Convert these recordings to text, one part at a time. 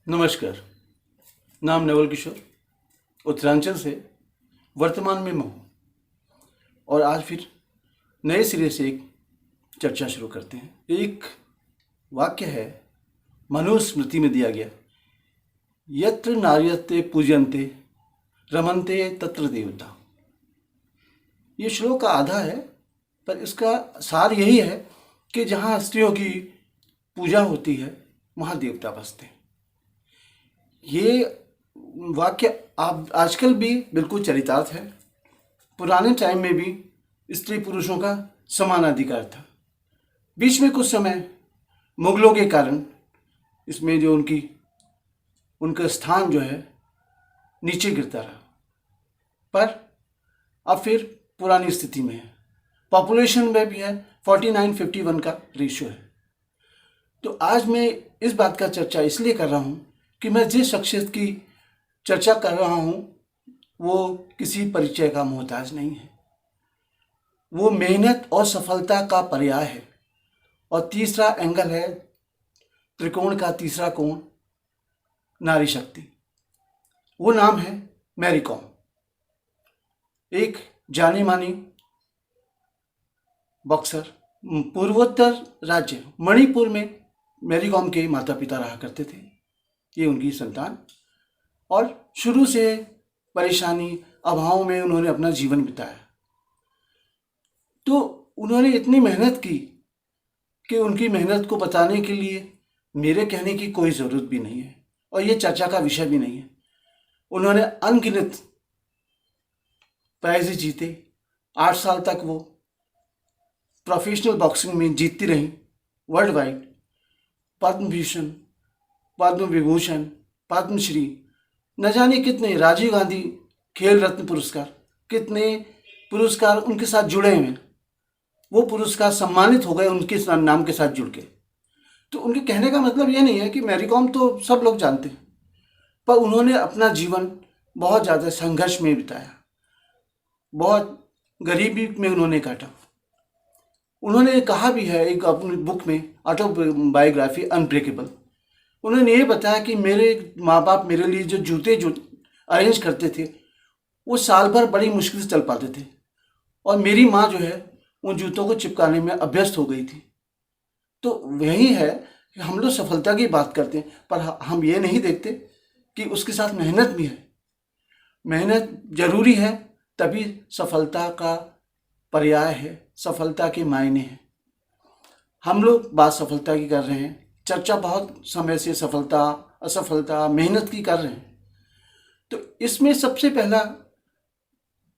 नमस्कार। नाम नवल किशोर, उत्तरांचल से। वर्तमान में मैं हूँ और आज फिर नए सिरे से एक चर्चा शुरू करते हैं। एक वाक्य है, मनुस्मृति में दिया गया, यत्र नार्यस्ते पूज्यन्ते रमन्ते तत्र देवता। ये श्लोक का आधा है, पर इसका सार यही है कि जहाँ स्त्रियों की पूजा होती है वहाँ देवता बसते हैं। ये वाक्य आप आजकल भी बिल्कुल चरितार्थ है। पुराने टाइम में भी स्त्री पुरुषों का समान अधिकार था। बीच में कुछ समय मुगलों के कारण इसमें जो उनका स्थान जो है नीचे गिरता रहा, पर अब फिर पुरानी स्थिति में है। पॉपुलेशन में भी है 49:51 का रेशियो है। तो आज मैं इस बात का चर्चा इसलिए कर रहा हूँ कि मैं जिस शख्सियत की चर्चा कर रहा हूँ वो किसी परिचय का मोहताज नहीं है। वो मेहनत और सफलता का पर्याय है। और तीसरा एंगल है, त्रिकोण का तीसरा कोण, नारी शक्ति। वो नाम है मैरी कॉम। एक जानी मानी बॉक्सर। पूर्वोत्तर राज्य मणिपुर में मैरी कॉम के माता पिता रहा करते थे। ये उनकी संतान, और शुरू से परेशानी अभाव में उन्होंने अपना जीवन बिताया। तो उन्होंने इतनी मेहनत की कि उनकी मेहनत को बताने के लिए मेरे कहने की कोई ज़रूरत भी नहीं है और ये चर्चा का विषय भी नहीं है। उन्होंने अनगिनत प्राइज़ जीते। 8 साल तक वो प्रोफेशनल बॉक्सिंग में जीतती रहीं वर्ल्ड वाइड। पद्म भूषण, पद्म विभूषण, पद्मश्री, न जाने कितने, राजीव गांधी खेल रत्न पुरस्कार, कितने पुरस्कार उनके साथ जुड़े हुए हैं। वो पुरस्कार सम्मानित हो गए उनके नाम के साथ जुड़ के। तो उनके कहने का मतलब ये नहीं है कि मैरी कॉम तो सब लोग जानते हैं, पर उन्होंने अपना जीवन बहुत ज़्यादा संघर्ष में बिताया, बहुत गरीबी में उन्होंने काटा। उन्होंने कहा भी है एक अपनी बुक में, ऑटोबायोग्राफी अनब्रेकेबल, उन्होंने ये बताया कि मेरे माँ बाप मेरे लिए जो जूते अरेंज करते थे वो साल भर बड़ी मुश्किल से चल पाते थे, और मेरी माँ जो है उन जूतों को चिपकाने में अभ्यस्त हो गई थी। तो वही है कि हम लोग सफलता की बात करते हैं, पर हम ये नहीं देखते कि उसके साथ मेहनत भी है। मेहनत जरूरी है, तभी सफलता का पर्याय है, सफलता के मायने हैं। हम लोग बात सफलता की कर रहे हैं, चर्चा बहुत समय से सफलता असफलता मेहनत की कर रहे हैं। तो इसमें सबसे पहला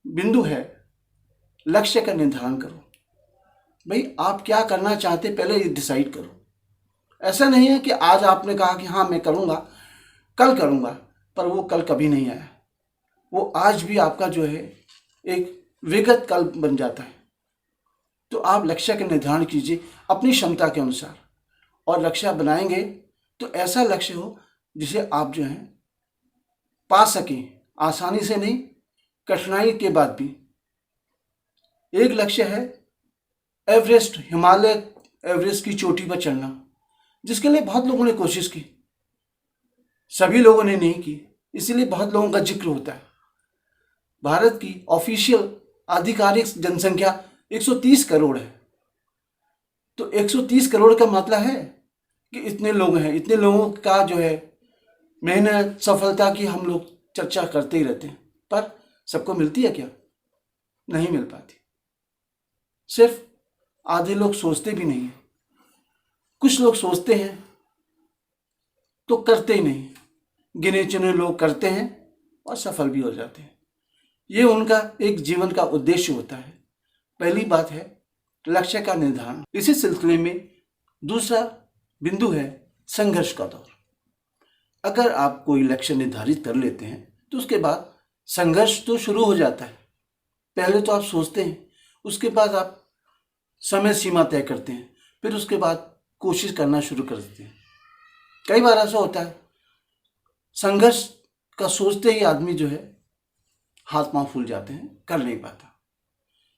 बिंदु है, लक्ष्य का निर्धारण करो। भाई आप क्या करना चाहते पहले ये डिसाइड करो। ऐसा नहीं है कि आज आपने कहा कि हाँ मैं करूँगा, कल करूँगा, पर वो कल कभी नहीं आया। वो आज भी आपका जो है एक विगत कल बन जाता है। तो आप लक्ष्य का निर्धारण कीजिए अपनी क्षमता के अनुसार, और लक्ष्य बनाएंगे तो ऐसा लक्ष्य हो जिसे आप जो है पा सकें, आसानी से नहीं, कठिनाई के बाद भी। एक लक्ष्य है एवरेस्ट, हिमालय एवरेस्ट की चोटी पर चढ़ना, जिसके लिए बहुत लोगों ने कोशिश की, सभी लोगों ने नहीं की, इसीलिए बहुत लोगों का जिक्र होता है। भारत की ऑफिशियल आधिकारिक जनसंख्या 130 करोड़ है। तो 130 करोड़ का मतलब है कि इतने लोग हैं, इतने लोगों का जो है मेहनत सफलता की हम लोग चर्चा करते ही रहते हैं, पर सबको मिलती है क्या? नहीं मिल पाती। सिर्फ आधे लोग सोचते भी नहीं हैं। कुछ लोग सोचते हैं तो करते ही नहीं, गिने चुने लोग करते हैं और सफल भी हो जाते हैं। ये उनका एक जीवन का उद्देश्य होता है। पहली बात है लक्ष्य का निर्धारण। इसी सिलसिले में दूसरा बिंदु है संघर्ष का दौर। अगर आप कोई लक्ष्य निर्धारित कर लेते हैं तो उसके बाद संघर्ष तो शुरू हो जाता है। पहले तो आप सोचते हैं, उसके बाद आप समय सीमा तय करते हैं, फिर उसके बाद कोशिश करना शुरू कर देते हैं। कई बार ऐसा होता है संघर्ष का सोचते ही आदमी जो है हाथ पांव फूल जाते हैं, कर नहीं पाता।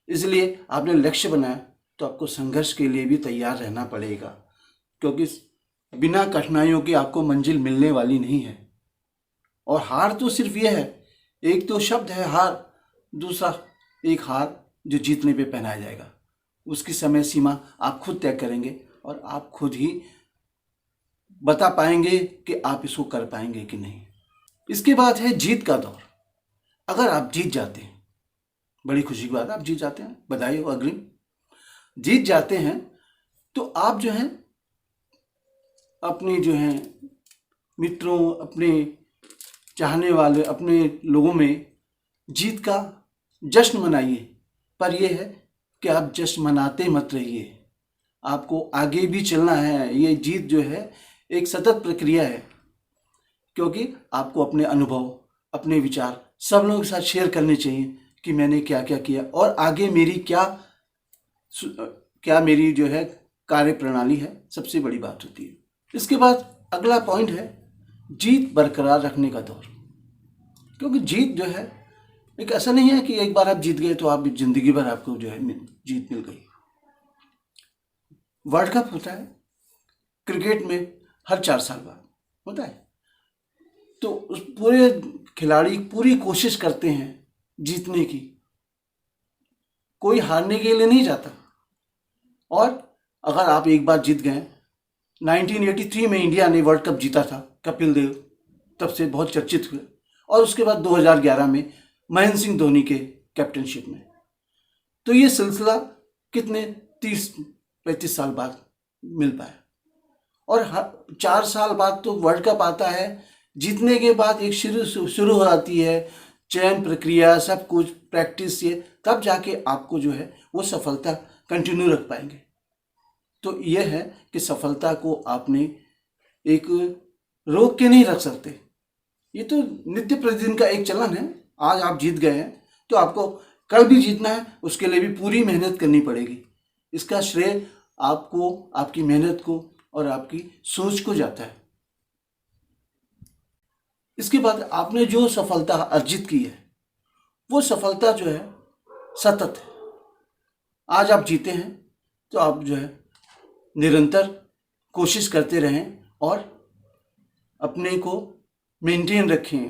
इसलिए आपने लक्ष्य बनाया तो आपको संघर्ष के लिए भी तैयार रहना पड़ेगा, क्योंकि बिना कठिनाइयों के आपको मंजिल मिलने वाली नहीं है। और हार तो सिर्फ ये है, एक तो शब्द है हार, दूसरा एक हार जो जीतने पे पहनाया जाएगा। उसकी समय सीमा आप खुद तय करेंगे और आप खुद ही बता पाएंगे कि आप इसको कर पाएंगे कि नहीं। इसके बाद है जीत का दौर। अगर आप जीत जाते हैं, बड़ी खुशी की बात है, आप जीत जाते हैं, बधाई हो अग्रिम। जीत जाते हैं तो आप जो हैं अपने जो हैं मित्रों, अपने चाहने वाले, अपने लोगों में जीत का जश्न मनाइए। पर यह है कि आप जश्न मनाते मत रहिए, आपको आगे भी चलना है। ये जीत जो है एक सतत प्रक्रिया है, क्योंकि आपको अपने अनुभव, अपने विचार सब लोगों के साथ शेयर करने चाहिए कि मैंने क्या क्या किया और आगे मेरी क्या मेरी जो है कार्य प्रणाली है, सबसे बड़ी बात होती है। इसके बाद अगला पॉइंट है जीत बरकरार रखने का दौर। क्योंकि जीत जो है एक ऐसा नहीं है कि एक बार आप जीत गए तो आप जिंदगी भर आपको जो है जीत मिल गई। वर्ल्ड कप होता है क्रिकेट में हर 4 साल बाद होता है, तो उस पूरे खिलाड़ी पूरी कोशिश करते हैं जीतने की, कोई हारने के लिए नहीं जाता। और अगर आप एक बार जीत गए, 1983 में इंडिया ने वर्ल्ड कप जीता था, कपिल देव तब से बहुत चर्चित हुए, और उसके बाद 2011 में महेंद्र सिंह धोनी के कैप्टनशिप में। तो ये सिलसिला कितने 30-35 साल बाद मिल पाया। और 4 साल बाद तो वर्ल्ड कप आता है, जीतने के बाद एक शुरू हो जाती है चयन प्रक्रिया, सब कुछ प्रैक्टिस, ये तब जाके आपको जो है वो सफलता कंटिन्यू रख पाएंगे। तो यह है कि सफलता को आपने एक रोक के नहीं रख सकते। ये तो नित्य प्रतिदिन का एक चलन है। आज आप जीत गए हैं तो आपको कल भी जीतना है, उसके लिए भी पूरी मेहनत करनी पड़ेगी। इसका श्रेय आपको, आपकी मेहनत को और आपकी सोच को जाता है। इसके बाद आपने जो सफलता अर्जित की है वो सफलता जो है सतत है। आज आप जीते हैं तो आप जो है निरंतर कोशिश करते रहें और अपने को मेंटेन रखें।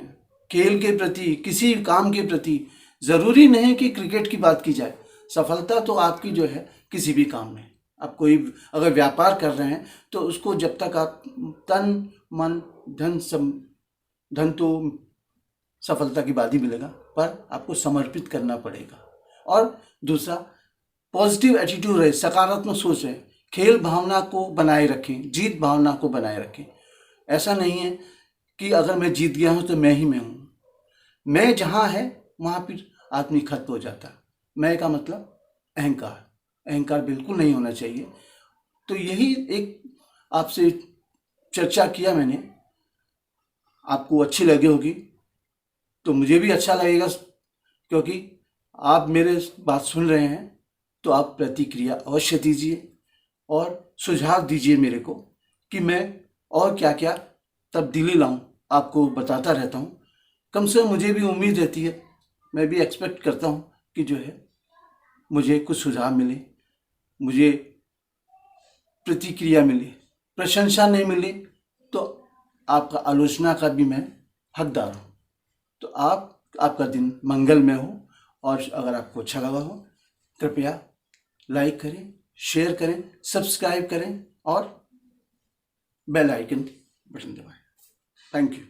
खेल के प्रति, किसी काम के प्रति, ज़रूरी नहीं कि क्रिकेट की बात की जाए, सफलता तो आपकी जो है किसी भी काम में, आप कोई अगर व्यापार कर रहे हैं तो उसको जब तक आप तन मन धन तो सफलता की बात ही मिलेगा, पर आपको समर्पित करना पड़ेगा। और दूसरा, पॉजिटिव एटीट्यूड रहे, सकारात्मक सोच रहे, खेल भावना को बनाए रखें, जीत भावना को बनाए रखें। ऐसा नहीं है कि अगर मैं जीत गया हूँ तो मैं ही मैं हूँ। मैं जहाँ है वहाँ फिर आदमी खत्म हो जाता है। मैं का मतलब अहंकार, अहंकार बिल्कुल नहीं होना चाहिए। तो यही एक आपसे चर्चा किया मैंने, आपको अच्छी लगी होगी तो मुझे भी अच्छा लगेगा, क्योंकि आप मेरे बात सुन रहे हैं तो आप प्रतिक्रिया अवश्य दीजिए और सुझाव दीजिए मेरे को कि मैं और क्या क्या तब्दीली लाऊं। आपको बताता रहता हूं, कम से कम मुझे भी उम्मीद रहती है, मैं भी एक्सपेक्ट करता हूं कि जो है मुझे कुछ सुझाव मिले, मुझे प्रतिक्रिया मिले। प्रशंसा नहीं मिली तो आपका आलोचना का भी मैं हकदार हूँ। तो आपका दिन मंगलमय हो, और अगर आपको अच्छा लगा हो कृपया लाइक करें, शेयर करें, सब्सक्राइब करें और बेल आइकन बटन दबाएं। Thank you.